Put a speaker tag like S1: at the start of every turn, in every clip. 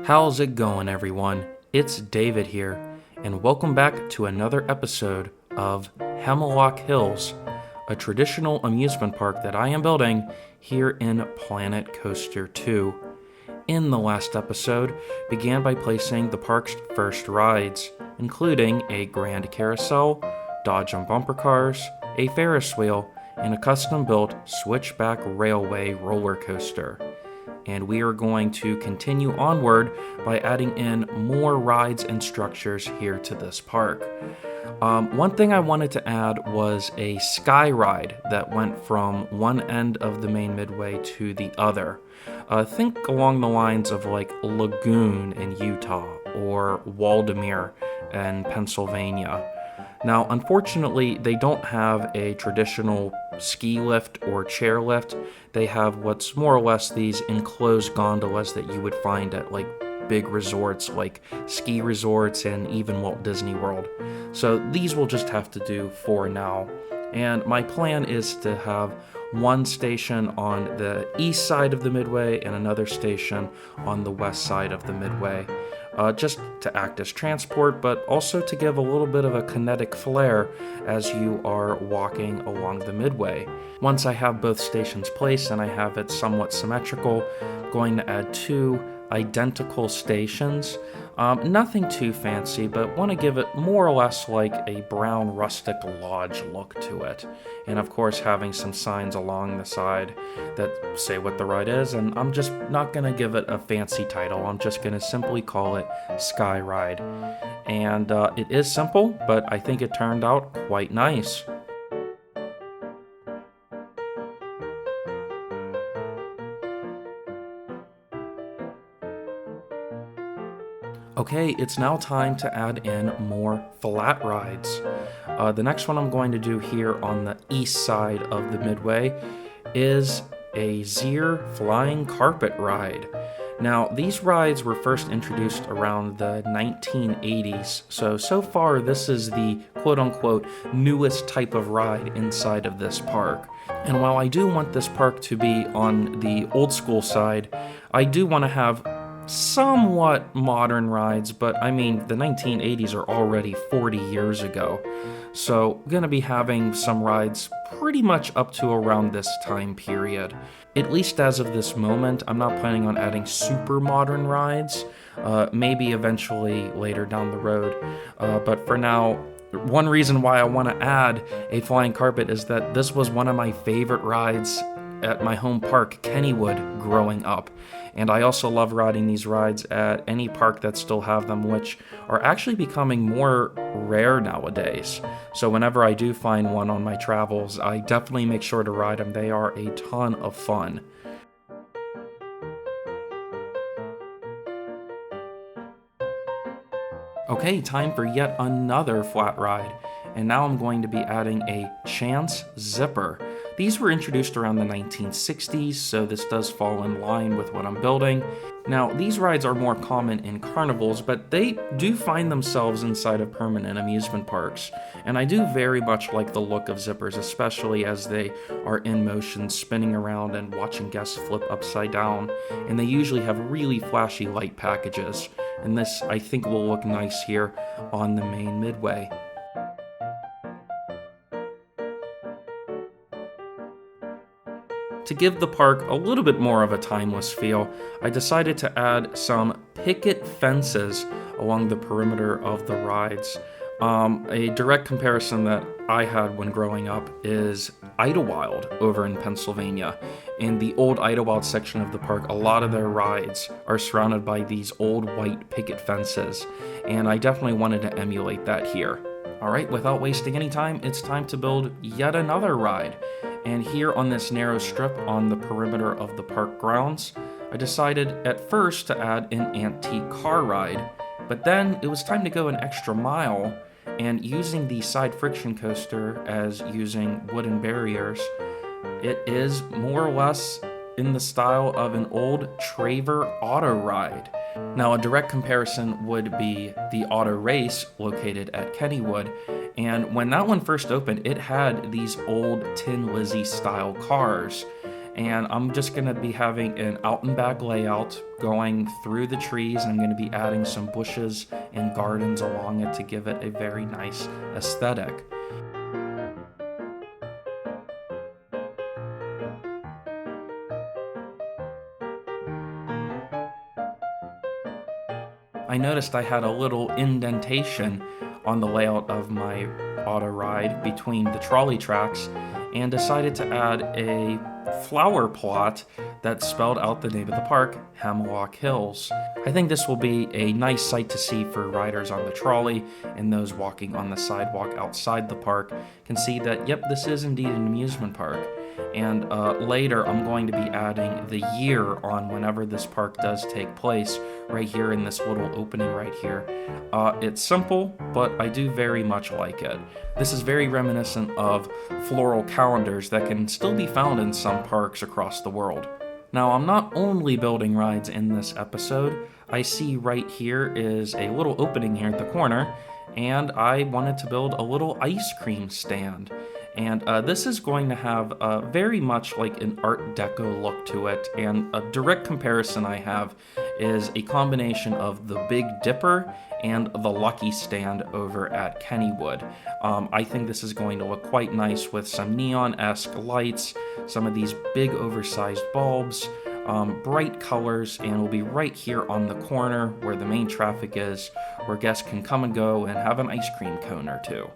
S1: How's it going, everyone? It's David here, and welcome back to another episode of Hemlock Hills, a traditional amusement park that I am building here in Planet Coaster 2. In the last episode, began by placing the park's first rides, including a grand carousel, Dodge and bumper cars, a Ferris wheel, and a custom-built switchback railway roller coaster. And we are going to continue onward by adding in more rides and structures here to this park. One thing I wanted to add was a sky ride that went from one end of the main midway to the other. Think along the lines of like Lagoon in Utah or Waldameer in Pennsylvania. Now, unfortunately, they don't have a traditional ski lift or chair lift. They have what's more or less these enclosed gondolas that you would find at like big resorts like ski resorts and even Walt Disney World. So these will just have to do for now. And my plan is to have one station on the east side of the midway and another station on the west side of the midway. Just to act as transport, but also to give a little bit of a kinetic flair as you are walking along the midway. Once I have both stations placed and I have it somewhat symmetrical, I'm going to add two identical stations. Nothing too fancy, but want to give it more or less like a brown rustic lodge look to it. And of course having some signs along the side that say what the ride is, and I'm just not going to give it a fancy title. I'm just going to simply call it Sky Ride. And it is simple, but I think it turned out quite nice. Okay, it's now time to add in more flat rides. The next one I'm going to do here on the east side of the midway is a Zier flying carpet ride. Now, these rides were first introduced around the 1980s, so far this is the quote-unquote newest type of ride inside of this park. And while I do want this park to be on the old school side, I do want to have somewhat modern rides, but I mean, the 1980s are already 40 years ago. So I'm going to be having some rides pretty much up to around this time period. At least as of this moment, I'm not planning on adding super modern rides, maybe eventually later down the road. But for now, one reason why I want to add a flying carpet is that this was one of my favorite rides at my home park, Kennywood, growing up. And I also love riding these rides at any park that still have them, which are actually becoming more rare nowadays. So whenever I do find one on my travels, I definitely make sure to ride them. They are a ton of fun. Okay, time for yet another flat ride. And now I'm going to be adding a Chance Zipper. These were introduced around the 1960s, so this does fall in line with what I'm building. Now, these rides are more common in carnivals, but they do find themselves inside of permanent amusement parks. And I do very much like the look of zippers, especially as they are in motion, spinning around and watching guests flip upside down. And they usually have really flashy light packages. And this, I think, will look nice here on the main midway. To give the park a little bit more of a timeless feel, I decided to add some picket fences along the perimeter of the rides. A direct comparison that I had when growing up is Idlewild over in Pennsylvania. In the old Idlewild section of the park, a lot of their rides are surrounded by these old white picket fences, and I definitely wanted to emulate that here. Alright, without wasting any time, it's time to build yet another ride. And here on this narrow strip on the perimeter of the park grounds, I decided at first to add an antique car ride, but then it was time to go an extra mile, and using the side friction coaster as using wooden barriers, it is more or less in the style of an old Traver auto ride. Now, a direct comparison would be the auto race located at Kennywood, and when that one first opened, it had these old Tin Lizzy style cars, And I'm just going to be having an out and back layout going through the trees. I'm going to be adding some bushes and gardens along it to give it a very nice aesthetic. I noticed I had a little indentation on the layout of my auto ride between the trolley tracks and decided to add a flower plot that spelled out the name of the park, Hemlock Hills. I think this will be a nice sight to see for riders on the trolley, and those walking on the sidewalk outside the park can see that, yep, this is indeed an amusement park. And later I'm going to be adding the year on whenever this park does take place right here in this little opening right here. It's simple, but I do very much like it. This is very reminiscent of floral calendars that can still be found in some parks across the world. Now, I'm not only building rides in this episode. I see right here is a little opening here at the corner, and I wanted to build a little ice cream stand. And this is going to have very much like an Art Deco look to it, and a direct comparison I have is a combination of the Big Dipper and the Lucky stand over at Kennywood. I think this is going to look quite nice with some neon-esque lights, some of these big oversized bulbs, bright colors, and will be right here on the corner where the main traffic is, where guests can come and go and have an ice cream cone or two.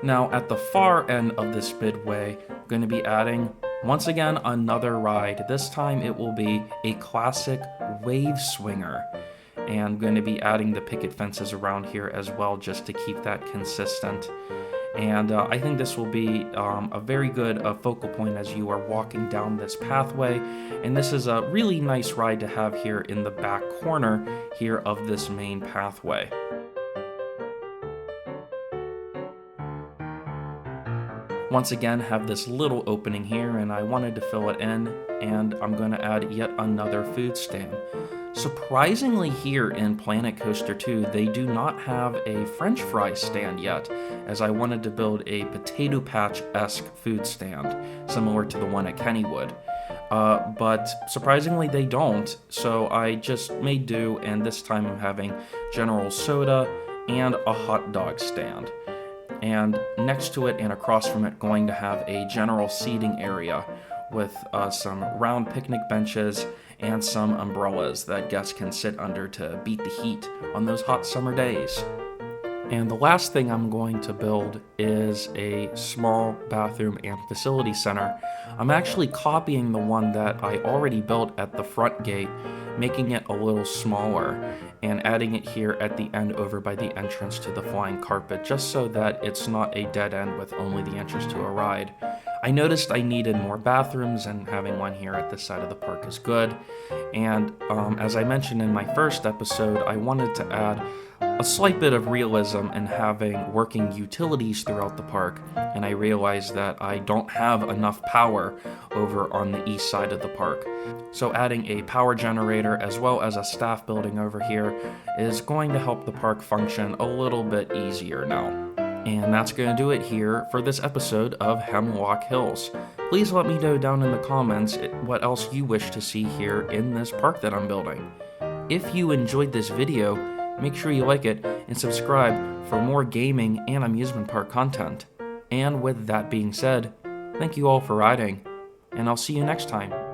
S1: Now, at the far end of this midway, I'm going to be adding, once again, another ride. This time it will be a classic wave swinger. And I'm going to be adding the picket fences around here as well, just to keep that consistent. And I think this will be a very good focal point as you are walking down this pathway. And this is a really nice ride to have here in the back corner here of this main pathway. Once again, have this little opening here, and I wanted to fill it in, and I'm going to add yet another food stand. Surprisingly, here in Planet Coaster 2, they do not have a French fry stand yet, as I wanted to build a potato patch-esque food stand, similar to the one at Kennywood. But surprisingly, they don't, so I just made do, and this time I'm having General Soda and a hot dog stand. And next to it and across from it, going to have a general seating area with some round picnic benches and some umbrellas that guests can sit under to beat the heat on those hot summer days. And the last thing I'm going to build is a small bathroom and facility center. I'm actually copying the one that I already built at the front gate, making it a little smaller and adding it here at the end over by the entrance to the flying carpet, just so that it's not a dead end with only the entrance to a ride. I noticed I needed more bathrooms, and having one here at this side of the park is good. And as I mentioned in my first episode, I wanted to add a slight bit of realism in having working utilities throughout the park, and I realized that I don't have enough power over on the east side of the park. So adding a power generator as well as a staff building over here is going to help the park function a little bit easier now. And that's going to do it here for this episode of Hemlock Hills. Please let me know down in the comments what else you wish to see here in this park that I'm building. If you enjoyed this video, make sure you like it and subscribe for more gaming and amusement park content. And with that being said, thank you all for riding, and I'll see you next time.